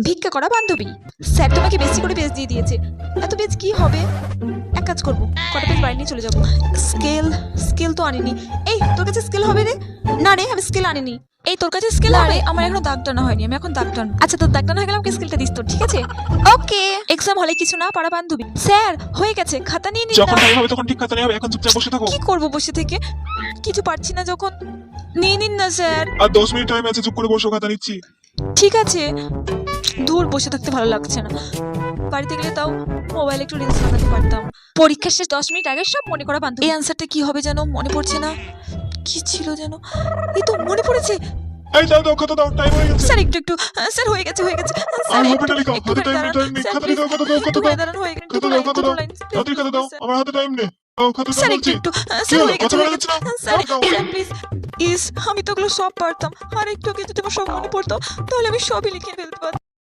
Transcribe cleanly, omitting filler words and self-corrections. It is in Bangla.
ভিক্ষা করা বান্ধবী। স্যার তোমাকে বেশি করে পেজ দিয়ে দিয়েছে। এত পেজ কি হবে? এক কাজ করবো, কটা পেজ বাইরে নিয়ে চলে যাবো। স্কেল তো আনিনি। এই তোর কাছে স্কেল হবে রে? না রে, আমি স্কেল আনিনি। এই তোর কাছে স্কেল হবে? আমার এখনো দাগ টানা হয়নি, আমি এখন দাগ টান। আচ্ছা তোর দাগ টানা হয়ে গেলে আমাকে স্কেলটা দিস তোর, ঠিক আছে? ওকে। এক্সাম হলে কিছু না পারা বান্ধবী। স্যার হয়ে গেছে, খাতা নিয়ে নিন। যখন টাইম হবে তখন ঠিক খাতা নিয়ে হবে, এখন চুপচাপ বসে থাকো। কি করবো বসে থেকে? কিছু পারছি না যখন। নিয়ে নিন না স্যার। আর 10 মিনিট টাইম আছে, চুপ করে বসো, খাতা নিচ্ছি। ঠিক আছে। দূর বসে থাকতে ভালো লাগছে না। বাড়িতে গেলে তাও মোবাইলে একটু রিলস বানাতে পারতাম। পরীক্ষা শেষ 10 মিনিট আগে সব মনে করা বান্ধবী। এই অ্যান্সারটা কি হবে যেন মনে পড়ছে না। কি ছিল যেন? এই তো মনে পড়েছে। এই দাও খাতা দাও, টাইম হয়ে গেছে। স্যার একটু স্যার হয়ে গেছে স্যার আর হবে না, লিখো, হাতে টাইম নেই, খাতা দাও, খাতা দাও, খাতা দাও, দাঁড়ান হয়ে গেছে। খাতা দাও, খাতা দাও, তাড়াতাড়ি খাতা দাও, আমার হাতে টাইম নেই। দাও খাতা দাও স্যার বলছি। একটু কি স্যার হলো, হয়ে গেছে কথা বলা যাচ্ছে না? স্যার দাও, দাও। প্লিজ আমি তো ওগুলো সব পারতাম। আর একটু আগে যদি আমার সব মনে পড়তো তাহলে আমি সবই লিখে ফেলতে পারতাম।